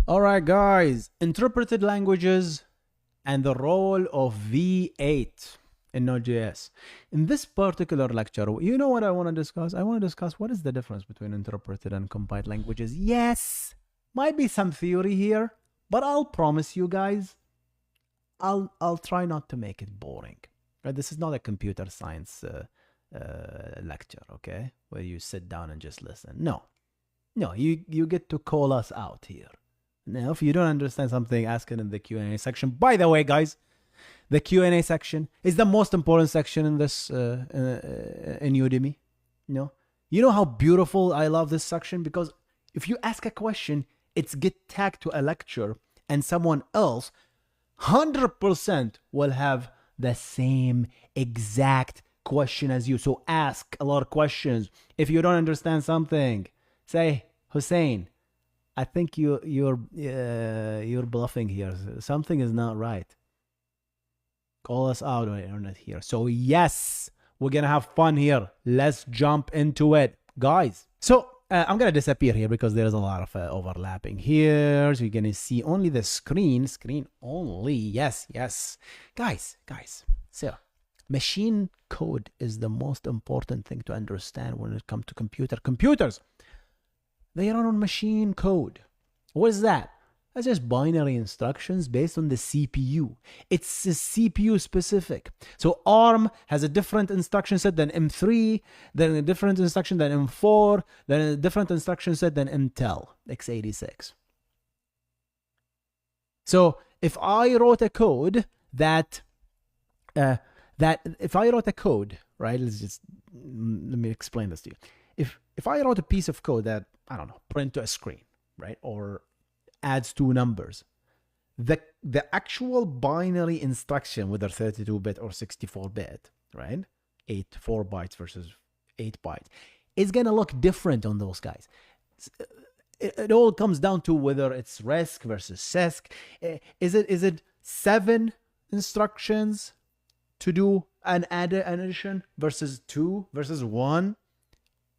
All right, guys, interpreted languages and the role of V8 in Node.js. In this particular lecture, you know what I want to discuss? I want to discuss what is the difference between interpreted and compiled languages. Yes, might be some theory here, but I'll promise you guys, I'll try not to make it boring. Right? This is not a computer science lecture, okay, where you sit down and just listen. No, you get to call us out here. Now, if you don't understand something, ask it in the Q&A section. By the way, guys, the Q&A section is the most important section in this in Udemy. You know how beautiful I love this section, because if you ask a question, it's get tagged to a lecture, and someone else 100% will have the same exact question as you. So ask a lot of questions. If you don't understand something, say, Hussein, I think you're bluffing here. Something is not right. Call us out on the internet here. So yes, we're gonna have fun here. Let's jump into it, guys. So I'm gonna disappear here because there's a lot of overlapping here. So you're gonna see only the screen only. Yes, guys. So machine code is the most important thing to understand when it comes to computers. They run on machine code. What is that? That's just binary instructions based on the CPU. It's CPU specific. So ARM has a different instruction set than M3, then a different instruction than M4, then a different instruction set than Intel x86. So if I wrote a code right? Let me explain this to you. If I wrote a piece of code that, I don't know, print to a screen, right? Or adds two numbers, the actual binary instruction, whether 32-bit or 64-bit, right? 4 bytes versus 8 bytes, is going to look different on those guys. It all comes down to whether it's RISC versus CISC. Is it 7 instructions to do an addition versus 2 versus 1?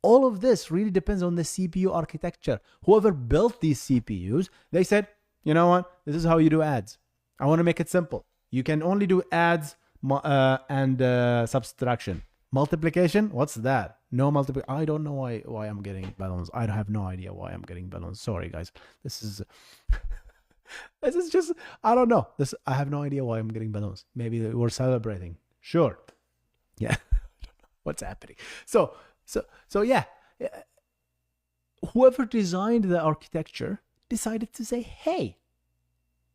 All of this really depends on the CPU architecture. Whoever built these CPUs, they said, you know what? This is how you do adds. I want to make it simple. You can only do adds and subtraction. Multiplication? What's that? No multiplication. I don't know why I'm getting balloons. I have no idea why I'm getting balloons. Sorry, guys. This is just, I don't know. I have no idea why I'm getting balloons. Maybe we're celebrating. Sure. Yeah. What's happening? So yeah, whoever designed the architecture decided to say, hey,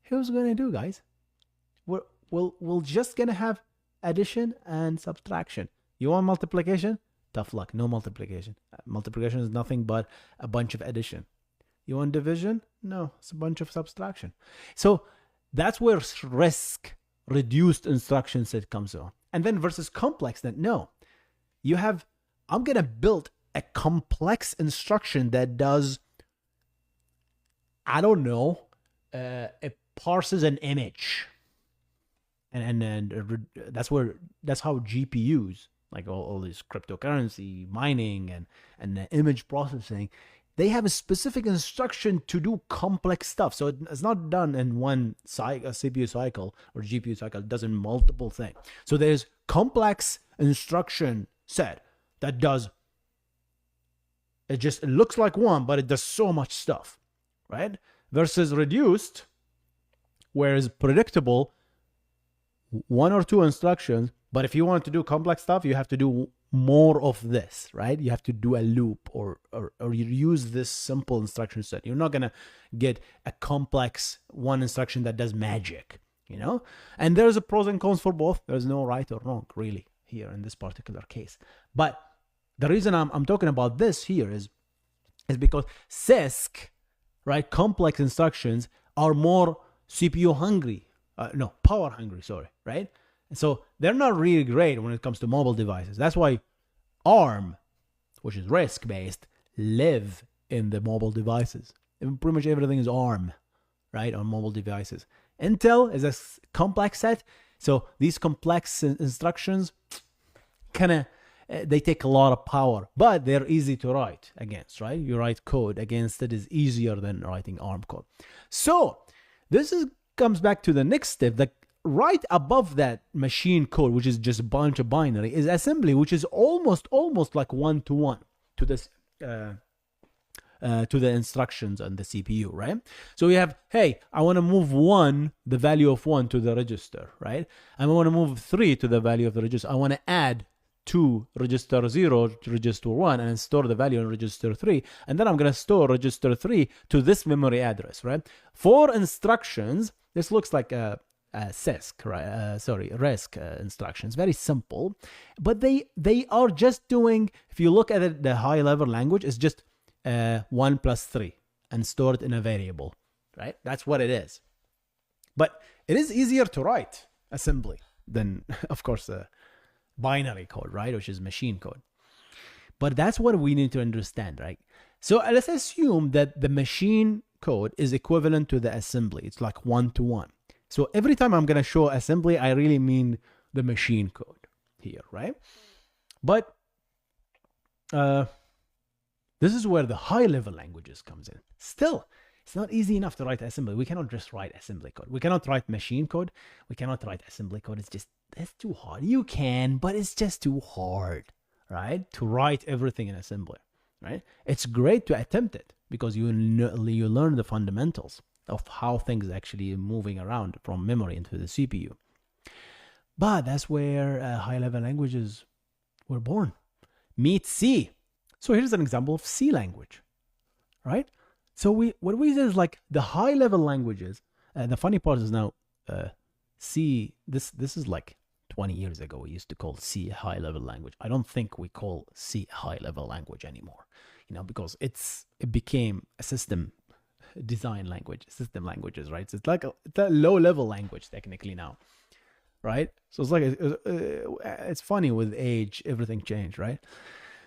here's what we're gonna do, guys. We're just gonna have addition and subtraction. You want multiplication? Tough luck, no multiplication. Multiplication is nothing but a bunch of addition. You want division? No, it's a bunch of subtraction. So that's where RISC, reduced instruction set, comes on. And then versus complex, that no, you have, I'm going to build a complex instruction that does, I don't know, it parses an image. And that's how GPUs, like all this cryptocurrency mining and image processing, they have a specific instruction to do complex stuff. So it's not done in one CPU cycle or GPU cycle. It does in multiple things. So there's complex instruction set that does, it looks like one, but it does so much stuff, right? Versus reduced, whereas predictable, 1 or 2 instructions, but if you want to do complex stuff, you have to do more of this, right? You have to do a loop or you use this simple instruction set. You're not going to get a complex one instruction that does magic, And there's a pros and cons for both. There's no right or wrong, really, here in this particular case. But the reason I'm talking about this here is because CISC, right, complex instructions are more CPU hungry. Power hungry, sorry, right? And so they're not really great when it comes to mobile devices. That's why ARM, which is RISC based, live in the mobile devices. Pretty much everything is ARM, right, on mobile devices. Intel is a complex set. So these complex instructions kind of they take a lot of power, but they're easy to write against, right? You write code against it is easier than writing ARM code. So this comes back to the next step. That right above that machine code, which is just a bunch of binary, is assembly, which is almost like one-to-one to this to the instructions on the CPU, right? So we have, hey, I want to move the value of 1 to the register, right? I want to move 3 to the value of the register. I want to add to register 0 to register 1 and store the value in register 3. And then I'm going to store register 3 to this memory address, right? 4 instructions. This looks like a CESC, right? RESC instructions. Very simple. But they are just doing, if you look at it, the high level language is just 1 plus 3 and store it in a variable, right? That's what it is. But it is easier to write assembly than, of course, binary code, right? Which is machine code. But that's what we need to understand, right? So let's assume that the machine code is equivalent to the assembly. It's like one-to-one. So every time I'm going to show assembly, I really mean the machine code here, right? But this is where the high-level languages comes in. Still, it's not easy enough to write assembly. We cannot just write assembly code. We cannot write machine code. We cannot write assembly code. It's too hard. You can, but it's just too hard, right? To write everything in assembly, right? It's great to attempt it because you learn the fundamentals of how things actually moving around from memory into the CPU. But that's where high-level languages were born. Meet C. So here's an example of C language, right? So what we say is like the high-level languages. The funny part is now C. This is like 20 years ago. We used to call C a high-level language. I don't think we call C a high-level language anymore, because it became a system design language, system languages, right? So it's like it's a low-level language technically now, right? So it's like it's funny with age, everything changed, right?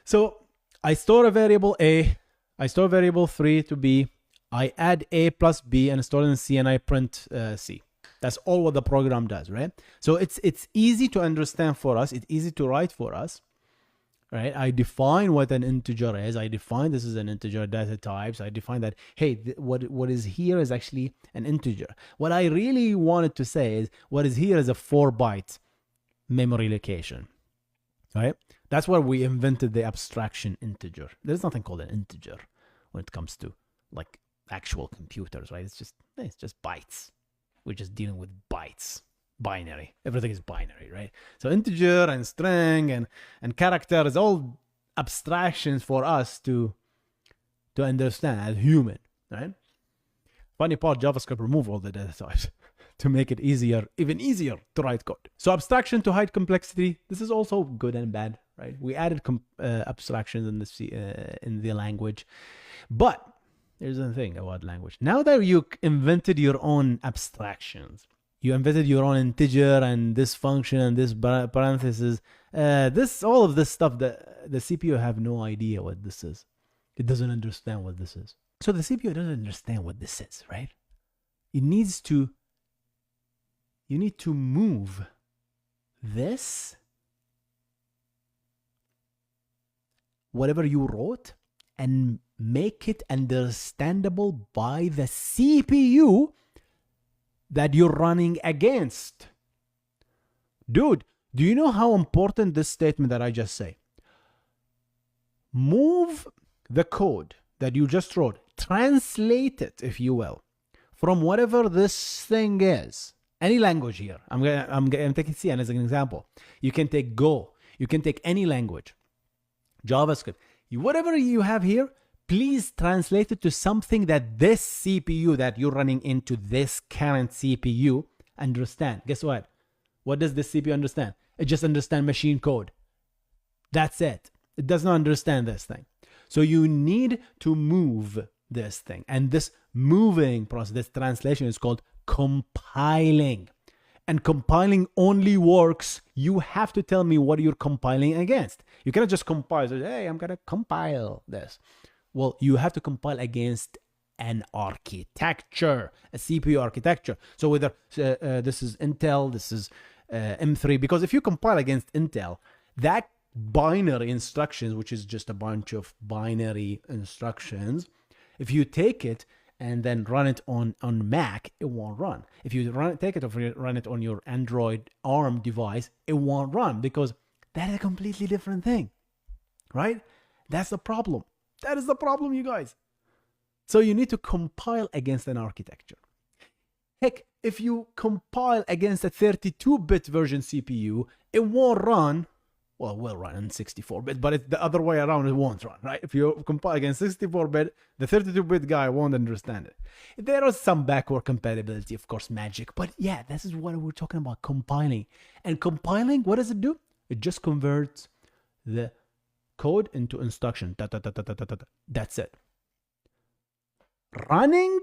So I store a variable A, I store variable 3 to B, I add A plus B and store it in C, and I print C. That's all what the program does, right? So it's easy to understand for us, it's easy to write for us, right? I define what an integer is, I define this is an integer data types, I define that, hey, what is here is actually an integer. What I really wanted to say is what is here is a 4-byte memory location, right? That's where we invented the abstraction integer. There's nothing called an integer when it comes to like actual computers, right? It's just bytes. We're just dealing with bytes, binary. Everything is binary, right? So integer and string and character is all abstractions for us to understand as human, right? Funny part, JavaScript remove all the data types to make it even easier to write code. So abstraction to hide complexity. This is also good and bad, right? We added abstractions in the language, but here's the thing about language. Now that you invented your own abstractions, you invented your own integer and this function and this parenthesis, all of this stuff, the CPU have no idea what this is. It doesn't understand what this is. So the CPU doesn't understand what this is, right? You need to move this, whatever you wrote, and make it understandable by the CPU that you're running against. Dude, do you know how important this statement that I just say? Move the code that you just wrote, translate it, if you will, from whatever this thing is. Any language here. I'm taking C as an example. You can take Go. You can take any language. JavaScript. Whatever you have here, please translate it to something that this CPU that you're running into, this current CPU, understand. Guess what? What does this CPU understand? It just understands machine code. That's it. It does not understand this thing. So you need to move this thing. And this moving process, this translation is called compiling. And compiling only works. You have to tell me what you're compiling against. You cannot just compile. Say, hey, I'm going to compile this. Well, you have to compile against an architecture, a CPU architecture. So whether this is Intel, this is M3, because if you compile against Intel, that binary instructions, which is just a bunch of binary instructions, if you take it and then run it on Mac, it won't run. If you take it or run it on your Android ARM device, it won't run, because that is a completely different thing, right? That's the problem. That is the problem, you guys. So you need to compile against an architecture. Heck, if you compile against a 32-bit version CPU, it won't run. Well, it will run in 64-bit, but it's the other way around, it won't run, right? If you compile against 64-bit, the 32-bit guy won't understand it. There is some backward compatibility, of course, magic, but yeah, this is what we're talking about, compiling. And compiling, what does it do? It just converts the code into instruction. That's it. Running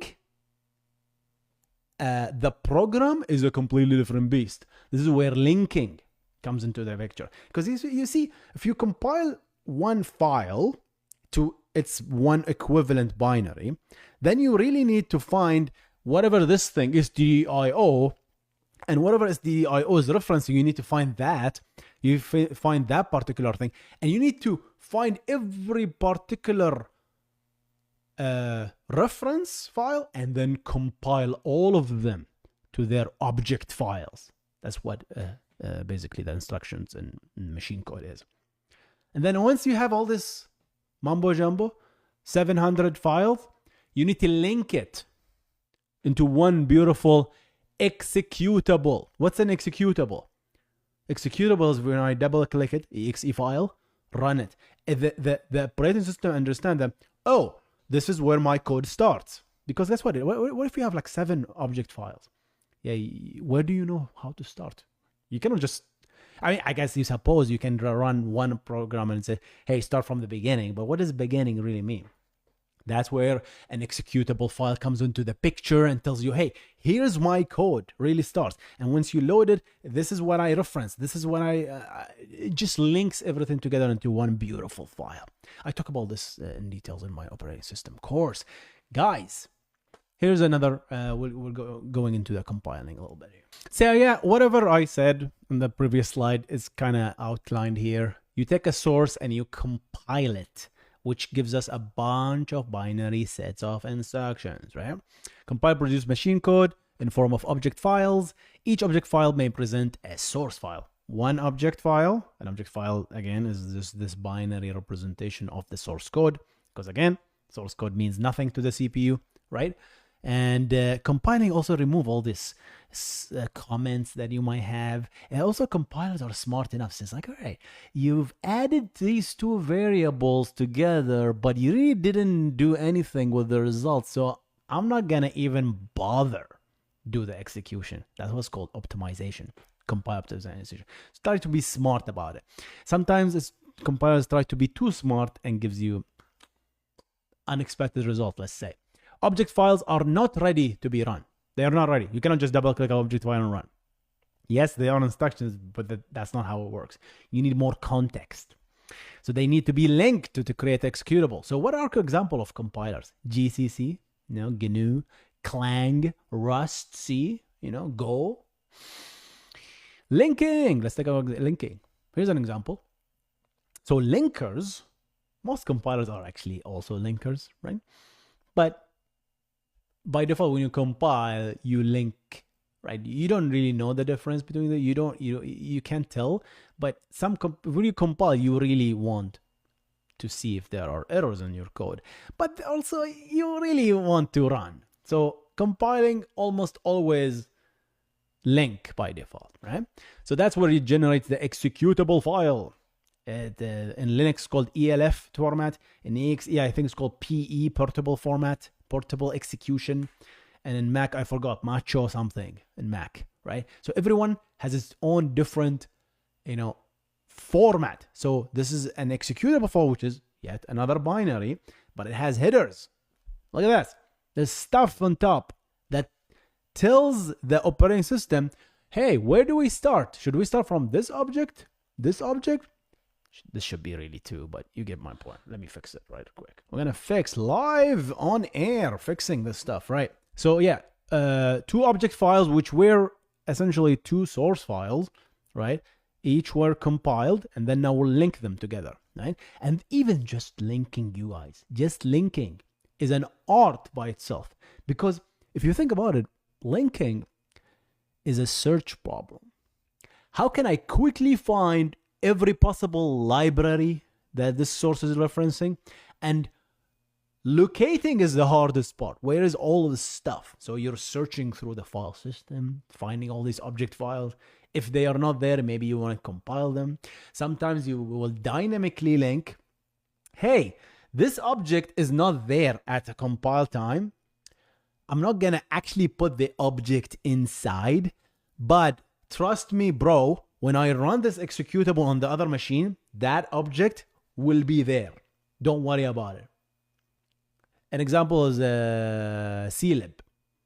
the program is a completely different beast. This is where linking comes into the picture. Because you see, if you compile one file to its one equivalent binary, then you really need to find whatever this thing is, DIO, and whatever is DIO is referencing, you need to find that. You find that particular thing, and you need to find every particular reference file and then compile all of them to their object files. That's what basically the instructions in machine code is. And then once you have all this mumbo jumbo, 700 files, you need to link it into one beautiful executable. What's an executable? Executable is when I double click it, exe file, run it. The operating system understands that, oh, this is where my code starts. Because guess what? What if you have like 7 object files? Yeah, where do you know how to start? You cannot just, I mean, I guess you suppose you can run one program and say, hey, start from the beginning. But what does beginning really mean? That's where an executable file comes into the picture and tells you, hey, here's my code, really starts. And once you load it, this is what I reference. This is what it just links everything together into one beautiful file. I talk about this in details in my operating system course. Guys, here's another, we're going into the compiling a little bit here. So yeah, whatever I said in the previous slide is kind of outlined here. You take a source and you compile it, which gives us a bunch of binary sets of instructions, right? Compile produce machine code in form of object files. Each object file may present a source file. One object file, an object file again is just this binary representation of the source code, because again, source code means nothing to the CPU, right? And compiling also remove all this comments that you might have. And also compilers are smart enough. So it's like, all right, you've added these two variables together, but you really didn't do anything with the results. So I'm not going to even bother do the execution. That's what's called optimization, compile optimization. So try to be smart about it. Sometimes compilers try to be too smart and gives you unexpected result, let's say. Object files are not ready to be run. They are not ready. You cannot just double click an object file and run. Yes, they are instructions, but that's not how it works. You need more context. So they need to be linked to create executable. So what are examples of compilers? GCC, GNU, Clang, Rust, C, Go. Linking. Let's take a look at linking. Here's an example. So linkers, most compilers are actually also linkers, right? But by default, when you compile, you link, right? You don't really know the difference between the, you can't tell, but when you compile, you really want to see if there are errors in your code, but also you really want to run. So compiling almost always link by default, right? So that's where you generate the executable file. In Linux called ELF format. In EXE, I think it's called PE, portable format, portable execution. And in Mac, I forgot, macho something in Mac, right? So everyone has its own different, format. So this is an executable file, which is yet another binary, but it has headers. Look at that. There's stuff on top that tells the operating system, hey, where do we start? Should we start from this object? This object? This should be really 2, but you get my point. Let me fix it right quick. We're going to fix live on air, fixing this stuff, right? So yeah, 2 object files, which were essentially 2 source files, right? Each were compiled, and then now we'll link them together, right? And even just linking, you guys, just linking is an art by itself. Because if you think about it, linking is a search problem. How can I quickly find every possible library that this source is referencing? And locating is the hardest part. Where is all of this stuff? So you're searching through the file system, finding all these object files. If they are not there, maybe you want to compile them. Sometimes you will dynamically link, hey, this object is not there at a compile time. I'm not going to actually put the object inside, but trust me, bro, when I run this executable on the other machine, that object will be there. Don't worry about it. An example is CLib.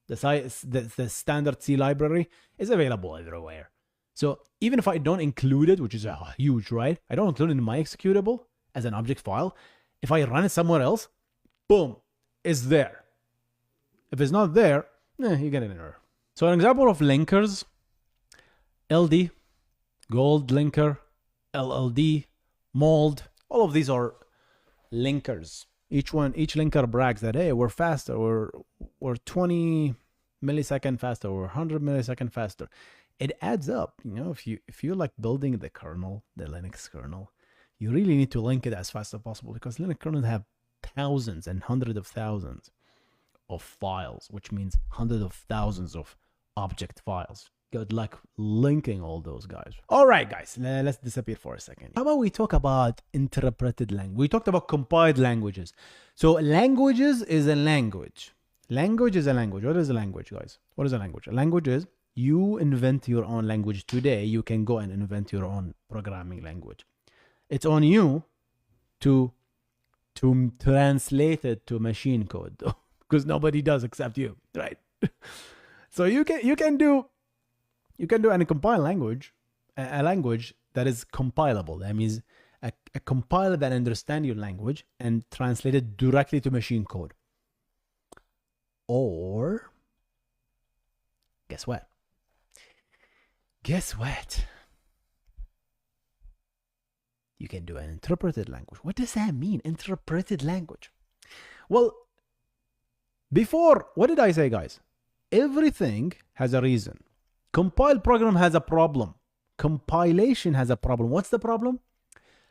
The standard C library is available everywhere. So even if I don't include it, which is huge, right? I don't include it in my executable as an object file. If I run it somewhere else, boom, it's there. If it's not there, you get an error. So an example of linkers, LD, gold linker, LLD, mold, all of these are linkers. Each linker brags that, hey, we're faster, we're 20 millisecond faster, or 100 millisecond faster. It adds up, you know. If you're like building the kernel, the Linux kernel, you really need to link it as fast as possible, because Linux kernels have thousands and hundreds of thousands of files, which means hundreds of thousands of object files. Good luck linking all those guys. All right, guys, let's disappear for a second. How about we talk about interpreted language? We talked about compiled languages. So languages is a language. Language is a language. What is a language, guys? What is a language? A language is you invent your own language today. You can go and invent your own programming language. It's on you to translate it to machine code, though, because nobody does except you, right? So you can do any compile language, a language that is compilable. That means a compiler that understands your language and translate it directly to machine code. Or guess what? Guess what? You can do an interpreted language. What does that mean? Interpreted language. Well, before, what did I say, guys? Everything has a reason. Compiled program has a problem. Compilation has a problem. What's the problem?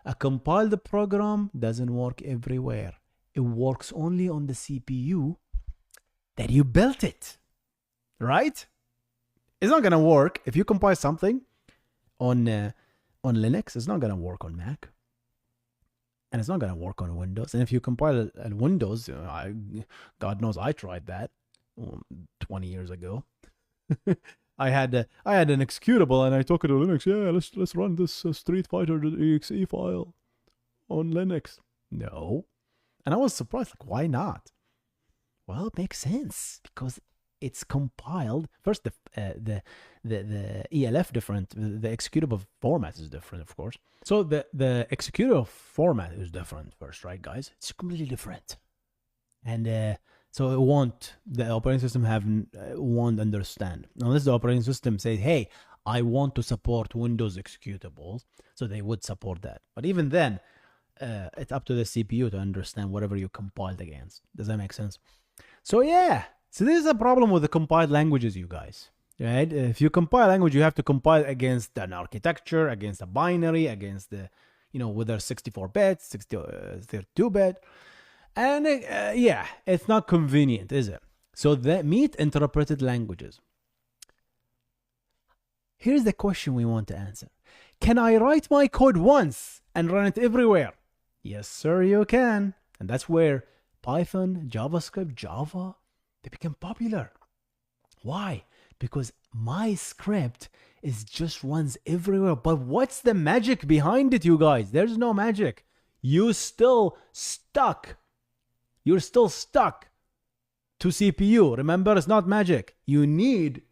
A compiled program doesn't work everywhere. It works only on the CPU that you built it, right? It's not gonna work if you compile something on Linux. It's not gonna work on Mac, and it's not gonna work on Windows. And if you compile it on Windows, God knows I tried that 20 years ago. I had an executable and I took it to Linux. Yeah, let's run this Street Fighter .exe file on Linux. No, and I was surprised. Like, why not? Well, it makes sense because it's compiled first. The ELF different. The executable format is different, of course. So the executable format is different first, right, guys? It's completely different, and so the operating system won't understand unless the operating system says, "Hey, I want to support Windows executables," so they would support that. But even then, it's up to the CPU to understand whatever you compiled against. Does that make sense? So yeah, so this is a problem with the compiled languages, you guys. Right? If you compile language, you have to compile against an architecture, against a binary, against the, whether 64-bit, 32-bit. And yeah, it's not convenient, is it? So meet interpreted languages. Here's the question we want to answer. Can I write my code once and run it everywhere? Yes, sir, you can. And that's where Python, JavaScript, Java, they become popular. Why? Because my script just runs everywhere. But what's the magic behind it, you guys? There's no magic. You're still stuck to CPU. Remember, it's not magic. You need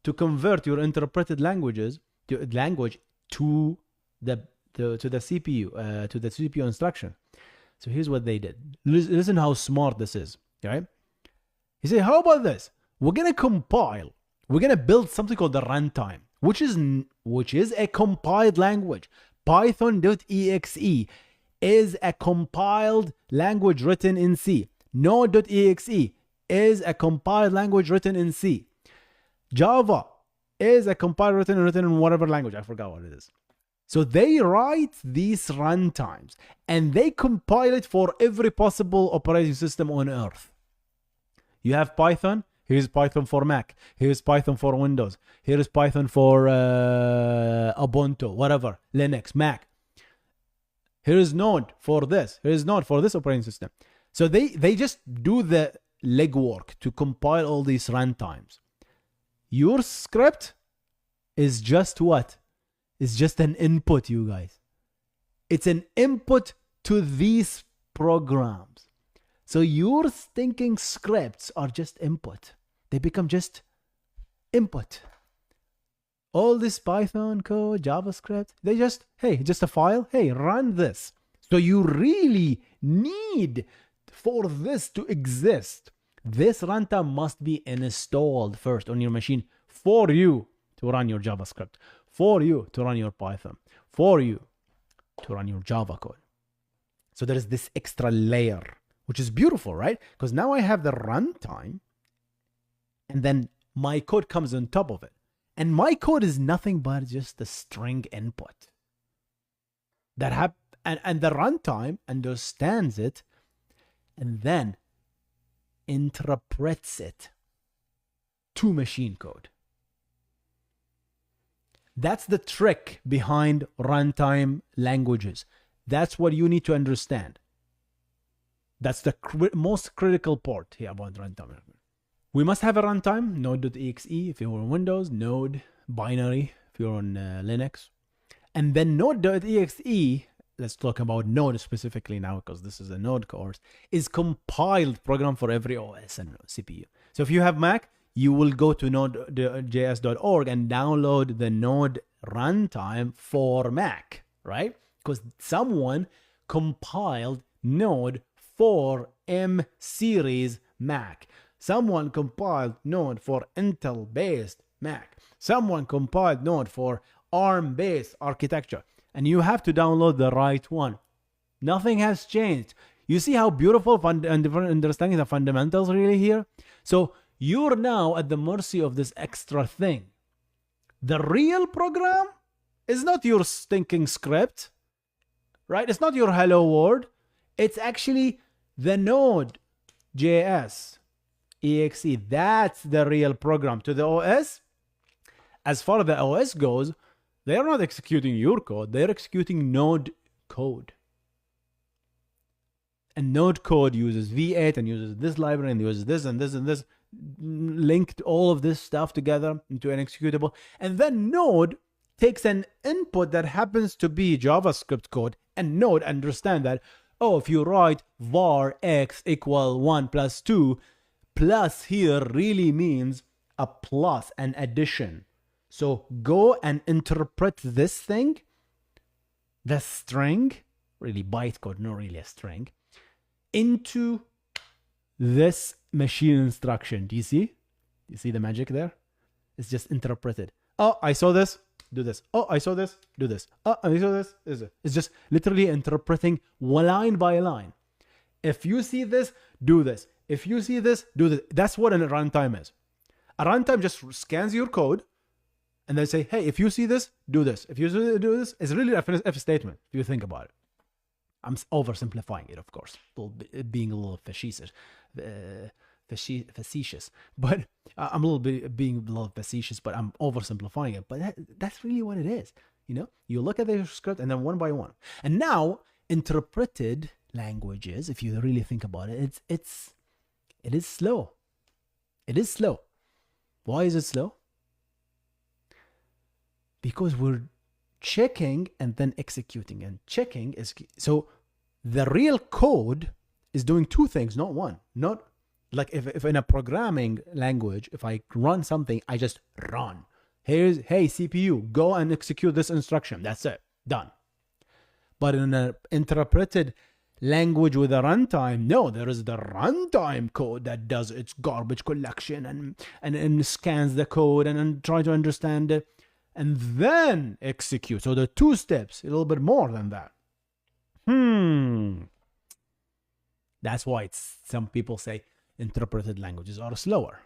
to convert your interpreted language to the CPU, to the CPU instruction. So here's what they did. Listen how smart this is, right? He said, how about this? We're going to compile. We're going to build something called the runtime. which is a compiled language. Python.exe is a compiled language written in C. Node.exe is a compiled language written in C. Java is a compiled written in whatever language. I forgot what it is. So they write these runtimes and they compile it for every possible operating system on earth. You have Python. Here's Python for Mac. Here's Python for Windows. Here's Python for Ubuntu, whatever, Linux, Mac. Here's Node for this. Here's Node for this operating system. So they just do the legwork to compile all these runtimes. Your script is just what? It's just an input, you guys. It's an input to these programs. So your thinking scripts are just input. They become just input. All this Python code, JavaScript, they just, hey, just a file. Hey, run this. So you really need for this to exist. This runtime must be installed first on your machine for you to run your JavaScript, for you to run your Python, for you to run your Java code. So there is this extra layer, which is beautiful, right? Because now I have the runtime, and then my code comes on top of it. And my code is nothing but just a string input. And the runtime understands it and then interprets it to machine code. That's the trick behind runtime languages. That's what you need to understand. That's the most critical part here about runtime. We must have a runtime, node.exe if you're on Windows, node binary if you're on Linux. And then node.exe, let's talk about node specifically now because this is a node course, is compiled program for every OS and CPU. So if you have Mac, you will go to node.js.org and download the node runtime for Mac, right? Because someone compiled node for M series Mac. Someone compiled node for Intel-based Mac. Someone compiled node for ARM-based architecture. And you have to download the right one. Nothing has changed. You see how beautiful and understanding the fundamentals really here? So you're now at the mercy of this extra thing. The real program is not your stinking script, right? It's not your hello world. It's actually the Node.js exe. That's the real program. To the OS, as far as the OS goes, they are not executing your code. They're executing Node code. And Node code uses V8 and uses this library and uses this and this and this, linked all of this stuff together into an executable. And then Node takes an input that happens to be JavaScript code, and Node understand that, oh, if you write var x equal 1 plus 2, plus here really means a plus, an addition. So go and interpret this thing, the string, really bytecode, not really a string, into this machine instruction. Do you see? You see the magic there? It's just interpreted. Oh, I saw this, do this. Oh, I saw this, do this. Oh, I saw this, is it? It's just literally interpreting line by line. If you see this, do this. If you see this, do this. That's what a runtime is. A runtime just scans your code and they say, hey, if you see this, do this. If you do this, it's really an if statement if you think about it. I'm oversimplifying it, of course, being a little facetious, but I'm a little bit being a little facetious, but I'm oversimplifying it. But that's really what it is. You know, you look at the script and then one by one. And now interpreted languages, if you really think about it, it is slow. It is slow. Why is it slow? Because we're checking and then executing, and checking is so the real code is doing two things, not one. Not like if in a programming language, if I run something, I just run. Hey CPU, go and execute this instruction. That's it, done. But in an interpreted language with a runtime, no, there is the runtime code that does its garbage collection and scans the code and try to understand and then execute. So the 2 steps, a little bit more than that. That's why some people say interpreted languages are slower,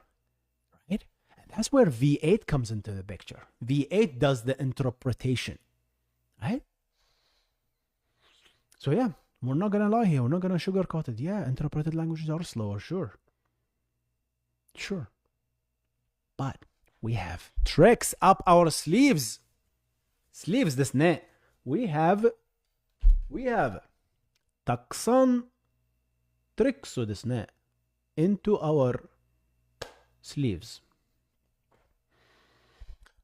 right? And that's where V8 comes into the picture. V8 does the interpretation, right? So yeah, we're not gonna lie here. We're not gonna sugarcoat it. Yeah, interpreted languages are slower, sure. But we have tricks up our sleeves. Sleeves desne. We have taksan tricks desne into our sleeves.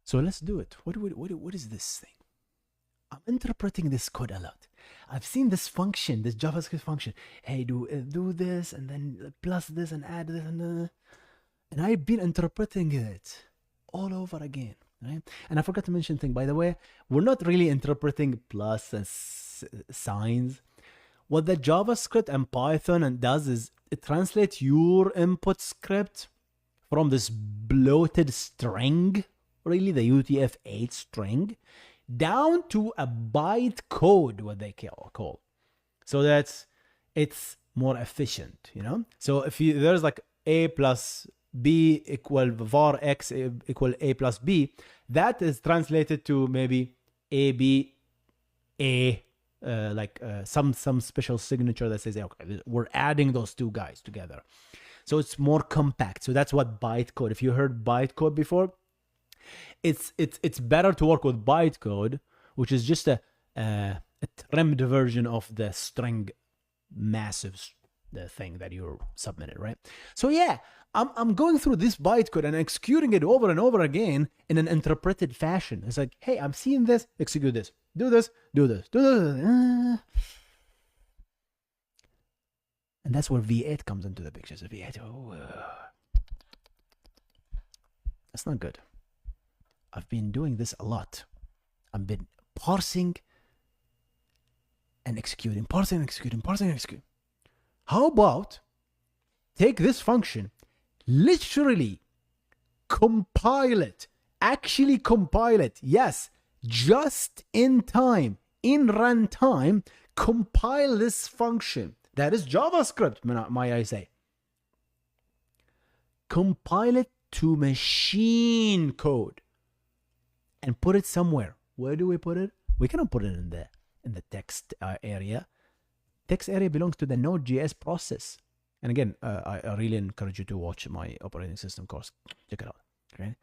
So let's do it. What is this thing? I'm interpreting this code a lot. I've seen this function, this JavaScript function. Hey, do this and then plus this and add this and I've been interpreting it all over again, right? And I forgot to mention thing, by the way, we're not really interpreting plus and signs. What the JavaScript and Python does is it translates your input script from this bloated string, really the UTF-8 string, down to a byte code, what they call. So that it's more efficient, you know? So if there's like a plus b equal var x equal a plus b, that is translated to maybe a b a, some special signature that says, okay, we're adding those 2 guys together. So it's more compact. So that's what bytecode. If you heard bytecode before, it's better to work with bytecode, which is just a trimmed version of the string massive the thing that you submitted, right? So yeah, I'm going through this bytecode and executing it over and over again in an interpreted fashion. It's like, hey, I'm seeing this, execute this, do this, do this, do this. And that's where V8 comes into the picture. So V8, that's not good. I've been doing this a lot. I've been parsing and executing, parsing and executing, parsing and executing. How about take this function, literally compile it, actually compile it. Yes, just in time, in runtime, compile this function. That is JavaScript, might I say. Compile it to machine code and put it somewhere. Where do we put it? We cannot put it in the text area. Text area belongs to the Node.js process. And again, I really encourage you to watch my operating system course. Check it out. Okay?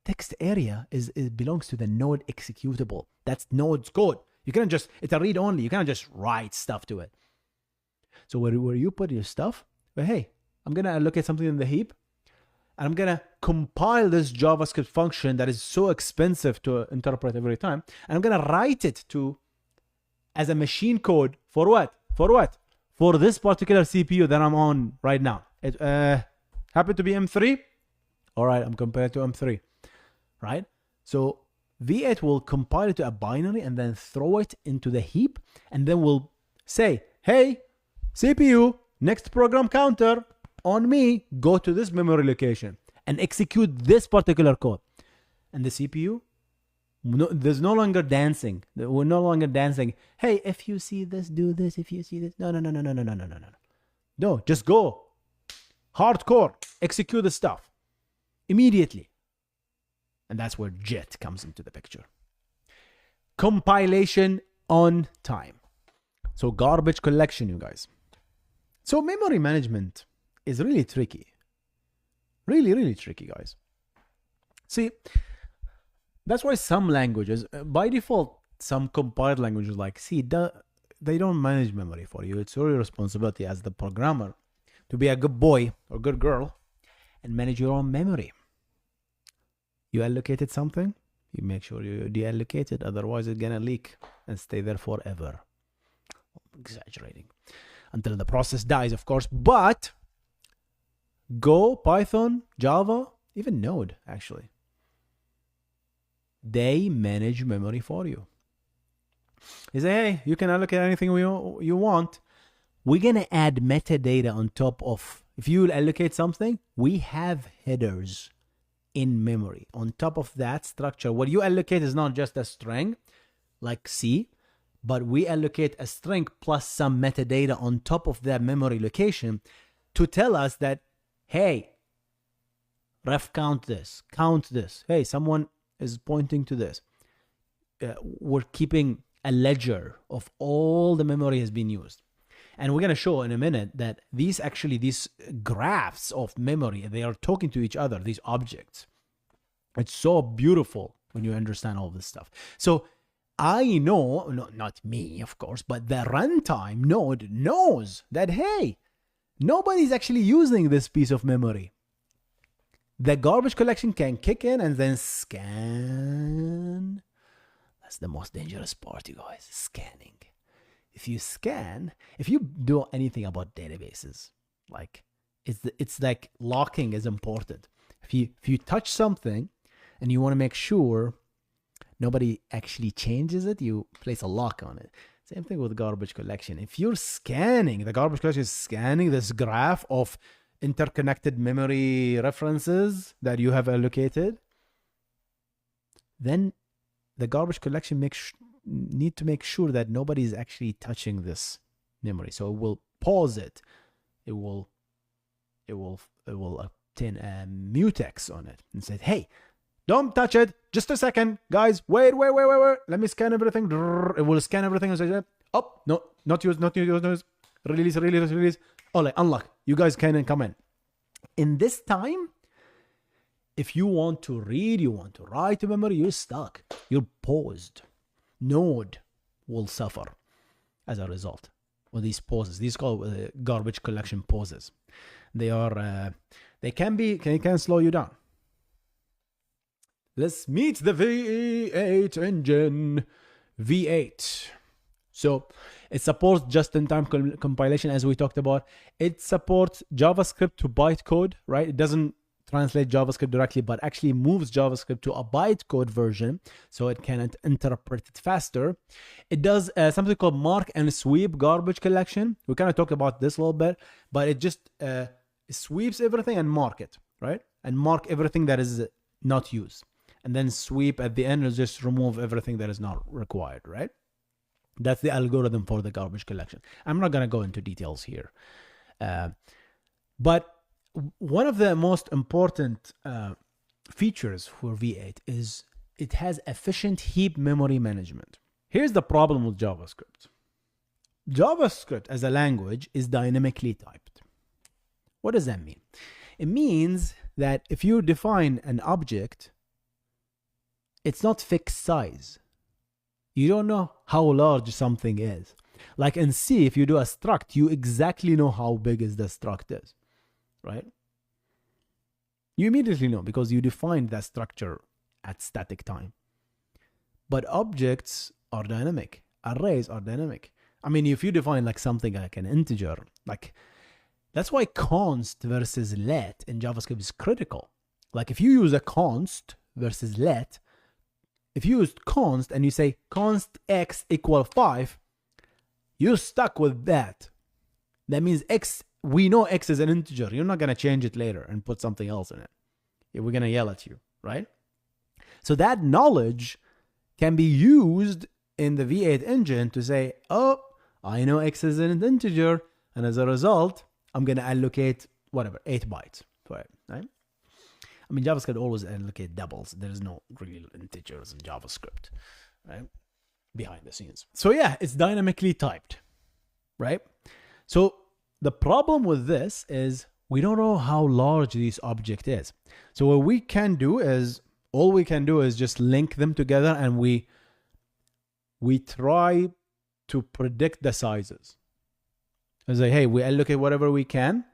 Text area it belongs to the Node executable. That's Node's code. You cannot just, it's a read only. You cannot just write stuff to it. So where you put your stuff, but hey, I'm going to allocate something in the heap, and I'm going to compile this JavaScript function that is so expensive to interpret every time, and I'm going to write it as a machine code for what? For what? For this particular CPU that I'm on right now. It happened to be M3. All right, I'm compared to M3, right? So V8 will compile it to a binary and then throw it into the heap, and then we'll say, hey, CPU, next program counter on me, go to this memory location and execute this particular code. And the CPU, there's no longer dancing. We're no longer dancing. Hey, if you see this, do this. If you see this, no. No, just go. Hardcore. Execute the stuff immediately. And that's where JIT comes into the picture. Compilation on time. So garbage collection, you guys. So memory management is really tricky. Really, really tricky, guys. See, that's why some languages, by default, some compiled languages like C, they don't manage memory for you. It's your responsibility as the programmer to be a good boy or good girl and manage your own memory. You allocated something, you make sure you deallocate it, otherwise it's gonna leak and stay there forever. I'm exaggerating. Until the process dies, of course, but Go, Python, Java, even Node, actually. They manage memory for you. They say, hey, you can allocate anything you want. We're going to add metadata on top of, if you allocate something, we have headers in memory. On top of that structure, what you allocate is not just a string like C, but we allocate a string plus some metadata on top of that memory location to tell us that, hey, ref, count this. Hey, someone is pointing to this. We're keeping a ledger of all the memory has been used. And we're going to show in a minute that these graphs of memory, they are talking to each other, these objects. It's so beautiful when you understand all this stuff. So I know, not me, of course, but the runtime node knows that, hey, nobody's actually using this piece of memory. The garbage collection can kick in and then scan. That's the most dangerous part, you guys, scanning. If you do anything about databases, like it's like locking is important. If you touch something and you want to make sure nobody actually changes it, you place a lock on it. Same thing with garbage collection. If you're scanning, the garbage collection is scanning this graph of interconnected memory references that you have allocated, then the garbage collection need to make sure that nobody is actually touching this memory. So it will pause it. It will obtain a mutex on it and say, hey, don't touch it. Just a second, guys. Wait. Let me scan everything. It will scan everything and say, oh, no, not use. Release. Oh, unlock. You guys can come in. In this time, if you want to read, you want to write to memory, you're stuck. You're paused. Node will suffer as a result of these pauses. These called garbage collection pauses. They can slow you down. Let's meet the V8 engine. V8. So it supports just-in-time compilation, as we talked about. It supports JavaScript to bytecode, right? It doesn't translate JavaScript directly, but actually moves JavaScript to a bytecode version so it can interpret it faster. It does something called mark and sweep garbage collection. We kind of talked about this a little bit, but it just sweeps everything and mark it, right? And mark everything that is not used. And then sweep at the end and just remove everything that is not required, right? That's the algorithm for the garbage collection. I'm not going to go into details here. But one of the most important features for V8 is it has efficient heap memory management. Here's the problem with JavaScript. JavaScript as a language is dynamically typed. What does that mean? It means that if you define an object, it's not fixed size. You don't know how large something is. Like in C, if you do a struct, you exactly know how big is the struct is, right? You immediately know because you defined that structure at static time. But objects are dynamic. Arrays are dynamic. I mean, if you define like something like an integer, like that's why const versus let in JavaScript is critical. Like if you use a const versus let, if you use const and you say const x equal 5, you're stuck with that. That means x, we know x is an integer. You're not going to change it later and put something else in it. We're going to yell at you, right? So that knowledge can be used in the V8 engine to say, oh, I know x is an integer, and as a result, I'm going to allocate whatever, 8 bytes for it, right? I mean, JavaScript always allocate doubles. There's no real integers in JavaScript, right? Behind the scenes. So yeah, it's dynamically typed, right? So the problem with this is we don't know how large this object is. So what we can do is, all we can do is just link them together and we try to predict the sizes. It's like, hey, we allocate whatever we can,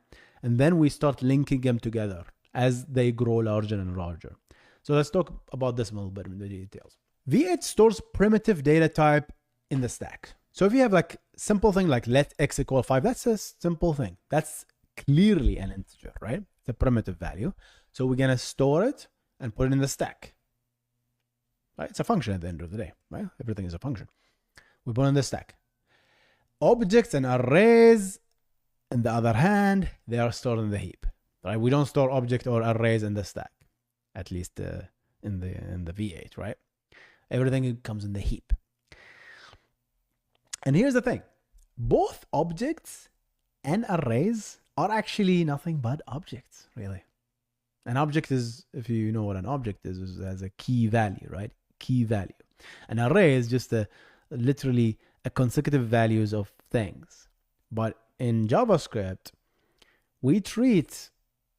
and then we start linking them together as they grow larger and larger. So let's talk about this a little bit in the details. V8 stores primitive data type in the stack. So if you have like simple thing like let x equal 5, that's a simple thing. That's clearly an integer, right? It's a primitive value. So we're going to store it and put it in the stack. Right? It's a function at the end of the day, right? Everything is a function. We put it in the stack. Objects and arrays, on the other hand, they are stored in the heap. Right? We don't store object or arrays in the stack. at least in the V8, right? Everything comes in the heap. And here's the thing. Both objects and arrays are actually nothing but objects, really. An object is, if you know what an object is as a key value, right? Key value. An array is just literally a consecutive values of things. But in JavaScript, we treat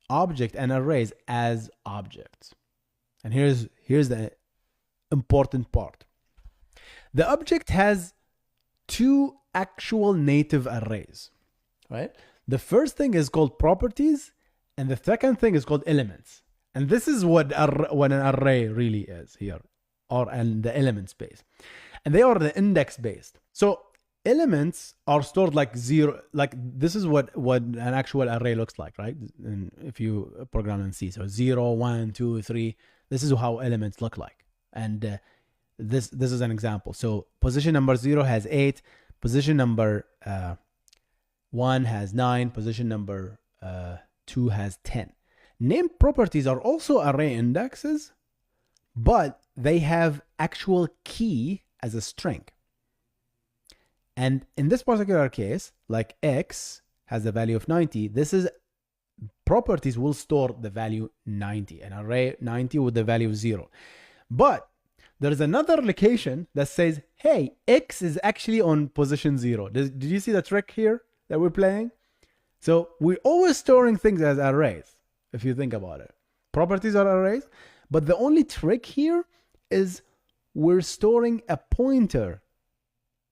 object and arrays as objects. And here's the important part. The object has two actual native arrays, right? The first thing is called properties, and the second thing is called elements. And this is what an array really is here, and the element space. And they are the index based. So elements are stored like zero, like this is what an actual array looks like, right? And if you program in C, so 0, 1, 2, 3, this is how elements look like. And this is an example. So position number 0 has 8, position number 1 has 9, position number 2 has 10. Named properties are also array indexes, but they have actual key as a string. And in this particular case, like X has the value of 90, this is properties will store the value 90, an array 90 with the value 0. But there is another location that says, hey, X is actually on position 0. Did you see the trick here that we're playing? So we're always storing things as arrays, if you think about it. Properties are arrays, but the only trick here is we're storing a pointer.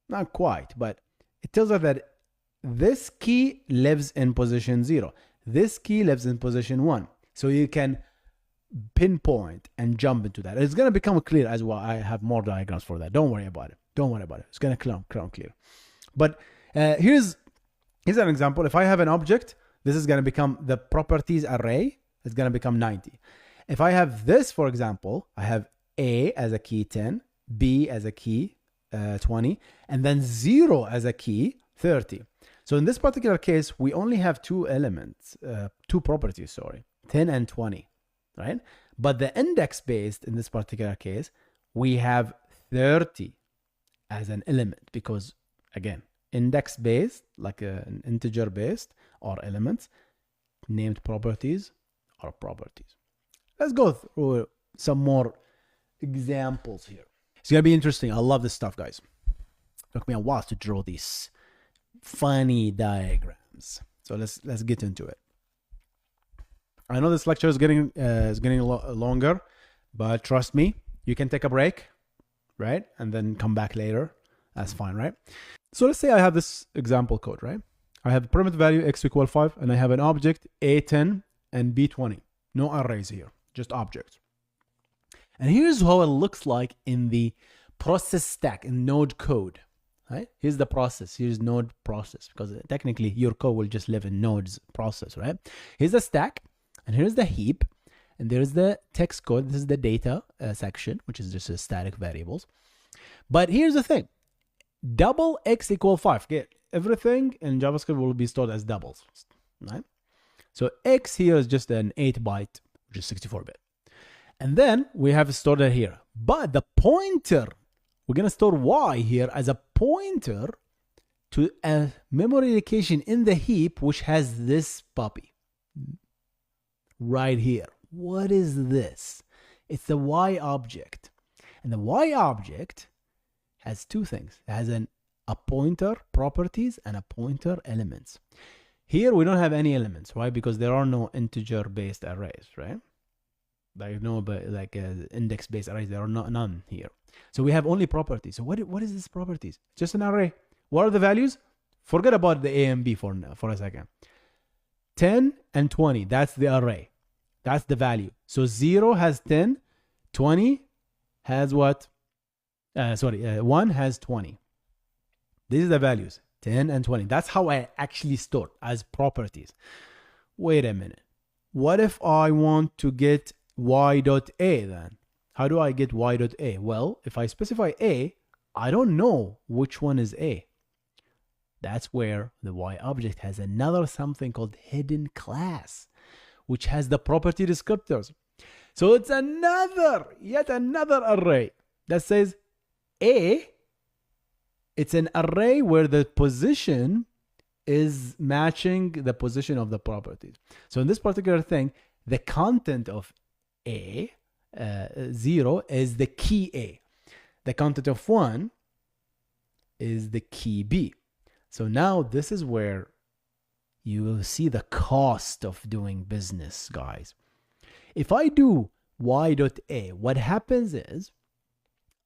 Not quite, but it tells us that this key lives in position 0. This key lives in position 1. So you can pinpoint and jump into that. It's going to become clear as well. I have more diagrams for that. Don't worry about it. Don't worry about it. It's going to become clear. But here's an example. If I have an object, this is going to become the properties array. It's going to become 90. If I have this, for example, I have A as a key 10, B as a key 20, and then 0 as a key 30. So in this particular case, we only have two elements, two properties, 10 and 20, right? But the index based in this particular case, we have 30 as an element because, again, index based, like an integer based, or elements. Named properties are properties. Let's go through some more examples here. It's gonna be interesting. I love this stuff, guys. It took me a while to draw these funny diagrams. So let's get into it. I know this lecture is getting longer, but trust me, you can take a break, right, and then come back later. That's fine, right? So let's say I have this example code, right? I have a primitive value x equal 5, and I have an object a10 and b20. No arrays here, just objects. And here's how it looks like in the process stack in node code, right? Here's the process. Here's node process, because technically your code will just live in nodes process, right? Here's the stack, and here's the heap, and there's the text code. This is the data section, which is just a static variables. But here's the thing. Double x equal 5. Get everything in JavaScript will be stored as doubles, right? So x here is just an 8-byte, which is 64-bit. And then we have stored it here. But the pointer, we're going to store y here as a pointer to a memory location in the heap, which has this puppy right here. What is this? It's the y object. And the y object has two things. It has a pointer properties and a pointer elements. Here we don't have any elements, right? Because there are no integer based arrays, right? Like no, but like index based arrays, there are none here. So we have only properties. So what is this properties? Just an array. What are the values? Forget about the a and b for a second. 10 and 20, that's the array. That's the value. So 0 has 10, 20 has what? 1 has 20. These are the values, 10 and 20. That's how I actually store as properties. Wait a minute. What if I want to get y.a then? How do I get y.a? Well, if I specify a, I don't know which one is a. That's where the y object has another something called hidden class, which has the property descriptors. So it's yet another array that says A. It's an array where the position is matching the position of the properties. So in this particular thing, the content of A, 0, is the key A. The content of 1 is the key B. So now this is where you will see the cost of doing business, guys. If I do y.a, what happens is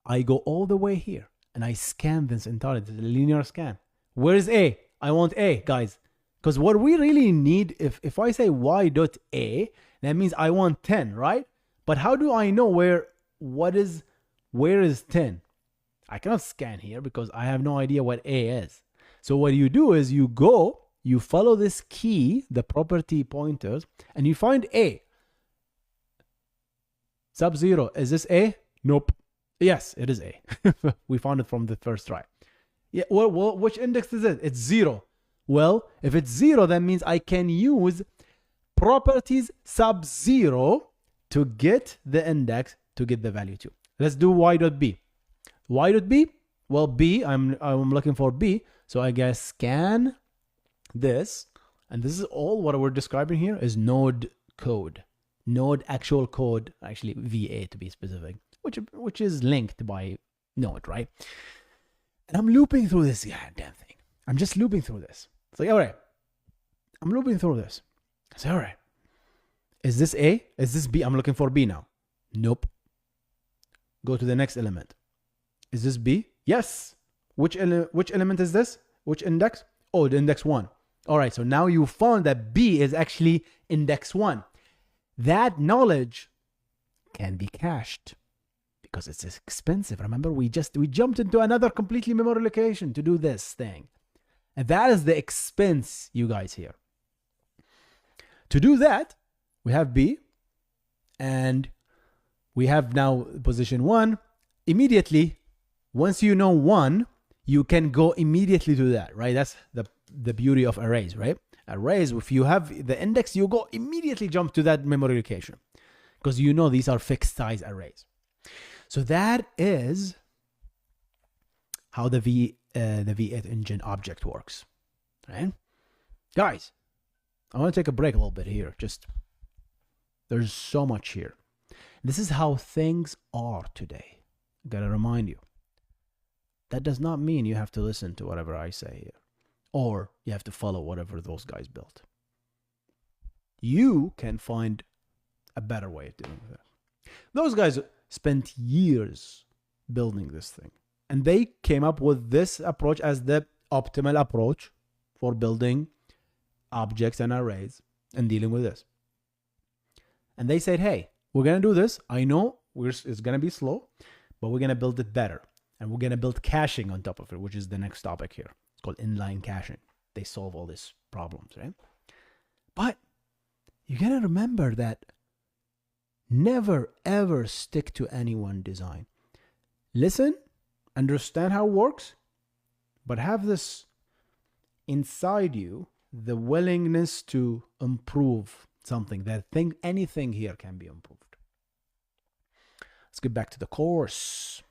I go all the way here and I scan this entirely, the linear scan. Where is A? I want A, guys. Because what we really need, if I say y.a, that means I want 10, right? But how do I know where is 10? I cannot scan here because I have no idea what A is. So what you do is you follow this key, the property pointers, and you find A. Sub 0, is this A? Nope. Yes, it is A. We found it from the first try. Yeah, well, which index is it? It's 0. Well, if it's 0, that means I can use properties sub 0 to get the index to get the value to. Let's do y.b. Y.b, well, B, I'm looking for B, so I guess scan this, and this is all what we're describing here is node code. Node actual code, actually VA to be specific, which is linked by node, right? And I'm looping through this goddamn thing. I'm just looping through this. It's like, all right, I'm looping through this. I say, all right, is this A? Is this B? I'm looking for B now. Nope. Go to the next element. Is this B? Yes. Which element is this? Which index? Oh, the index 1. All right, so now you found that B is actually index 1. That knowledge can be cached because it's expensive. Remember, we jumped into another completely memory location to do this thing. And that is the expense, you guys, here. To do that, we have B, and we have now position 1. Immediately, once you know 1, you can go immediately to that, right? That's the beauty of arrays, right? Arrays, if you have the index, you go immediately jump to that memory location because you know these are fixed size arrays. So that is how the V8 engine object works, right? Guys, I want to take a break a little bit here. There's so much here. This is how things are today. I gotta remind you. That does not mean you have to listen to whatever I say here, or you have to follow whatever those guys built. You can find a better way of doing this. Those guys spent years building this thing, and they came up with this approach as the optimal approach for building objects and arrays and dealing with this. And they said, hey, we're going to do this. I know it's going to be slow, but we're going to build it better. And we're going to build caching on top of it, which is the next topic here. It's called inline caching. They solve all these problems, right? But you got to remember that never, ever stick to any one design. Listen, understand how it works, but have this inside you, the willingness to improve something, anything here can be improved. Let's get back to the course.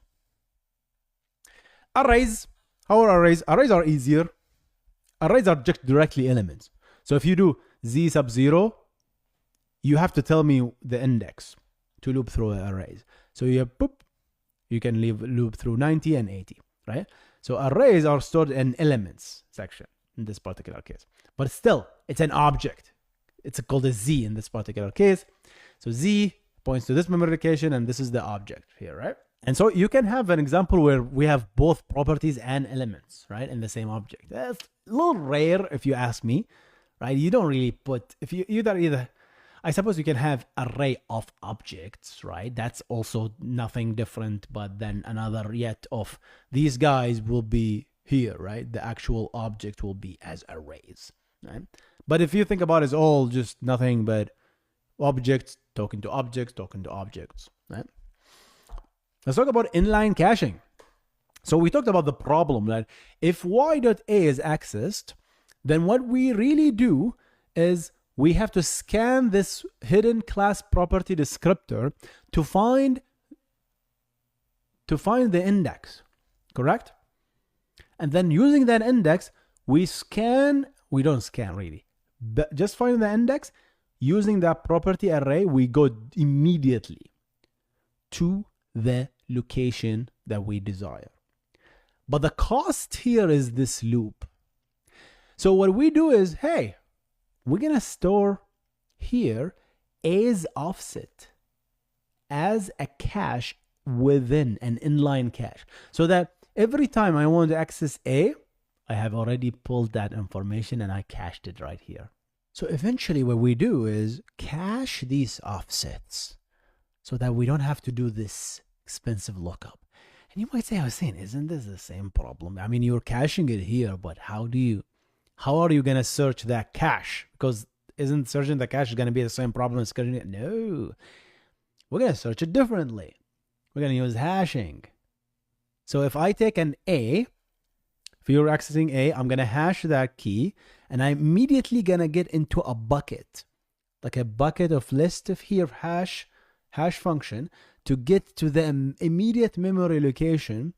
Arrays. How are arrays? Arrays are easier. Arrays are just directly elements. So if you do z sub 0, you have to tell me the index to loop through the arrays. So you have boop, you can loop through 90 and 80, right? So arrays are stored in elements section in this particular case. But still, it's an object. It's called a z in this particular case. So z points to this memory location, and this is the object here, right? And so you can have an example where we have both properties and elements, right, in the same object. That's a little rare if you ask me, right? You don't really put, if you either, I suppose you can have array of objects, right? That's also nothing different, but then another yet of these guys will be here, right? The actual object will be as arrays, right? But if you think about it, it's all just nothing but objects talking to objects, right? Let's talk about inline caching. So we talked about the problem that if y.a is accessed, then what we really do is we have to scan this hidden class property descriptor to find the index, correct? And then using that index, we don't scan really, but just find the index. Using that property array, we go immediately to the location that we desire. But the cost here is this loop. So what we do is, hey, we're gonna store here A's offset as a cache within an inline cache, so that every time I want to access A, I have already pulled that information and I cached it right here. So eventually what we do is cache these offsets so that we don't have to do this expensive lookup. And you might say, Hussein, isn't this the same problem? I mean, you're caching it here, but how are you going to search that cache? Because isn't searching the cache going to be the same problem as searching it? No, we're going to search it differently. We're going to use hashing. So if I take an A, if you're accessing A, I'm going to hash that key, and I'm immediately going to get into a bucket, like a bucket of list of here hash function to get to the immediate memory location.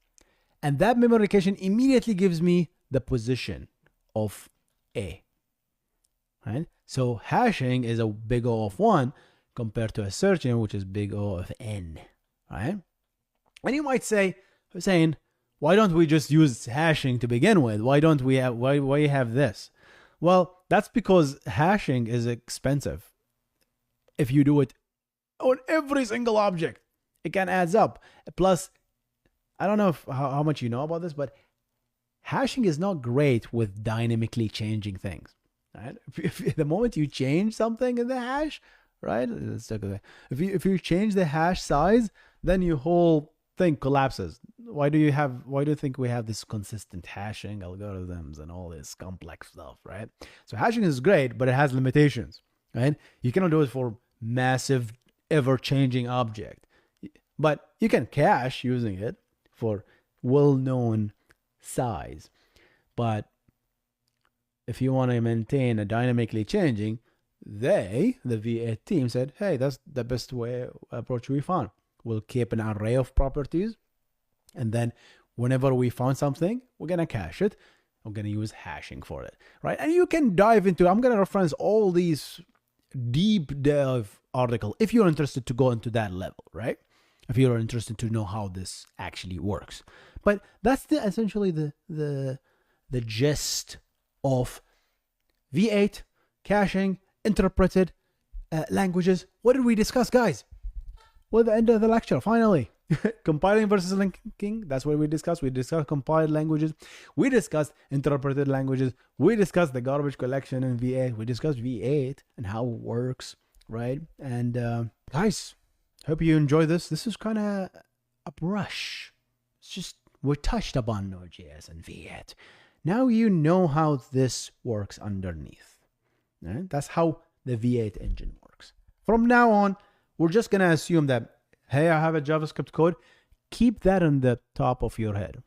And that memory location immediately gives me the position of A, right? So hashing is a big O of 1 compared to a searching, which is big O of n, right? And you might say, Hussein, why don't we just use hashing to begin with? Why you have this? Well, that's because hashing is expensive. If you do it on every single object, it can adds up. Plus, I don't know how much you know about this, but hashing is not great with dynamically changing things. Right? If the moment you change something in the hash, right? If you change the hash size, then your whole thing collapses. Why do you think we have this consistent hashing algorithms and all this complex stuff, right? So hashing is great, but it has limitations, right? You cannot do it for massive, ever-changing object, but you can cache using it for well-known size. But if you want to maintain a dynamically changing, the V8 team said, hey, that's the best approach we found. We'll keep an array of properties, and then whenever we found something, we're going to cache it. We're going to use hashing for it, right? And you can dive into, I'm going to reference all these deep dive article if you're interested to go into that level, right? If you're interested to know how this actually works. But that's essentially the gist of V8, caching, interpreted languages. What did we discuss, guys? Well, the end of the lecture, finally. Compiling versus linking, that's what we discussed. We discussed compiled languages. We discussed interpreted languages. We discussed the garbage collection in V8. We discussed V8 and how it works, right? And guys, hope you enjoy this. This is kind of a brush. It's just, we touched upon Node.js and V8. Now you know how this works underneath. Right? That's how the V8 engine works. From now on, we're just going to assume that, hey, I have a JavaScript code. Keep that on the top of your head,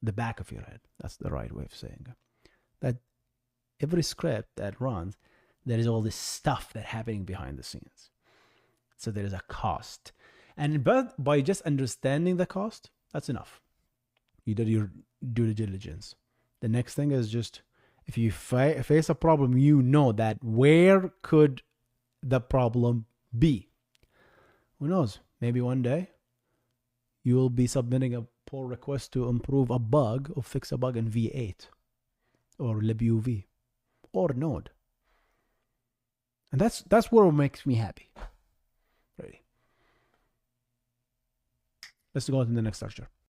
the back of your head. That's the right way of saying it. That every script that runs, there is all this stuff that's happening behind the scenes. So there is a cost. And but by just understanding the cost, that's enough. You did your due diligence. The next thing is just, if you face a problem, you know that where could the problem be? Who knows? Maybe one day you will be submitting a pull request to improve a bug or fix a bug in V8 or libuv or Node. And that's what makes me happy. Ready? Let's go on to the next lecture.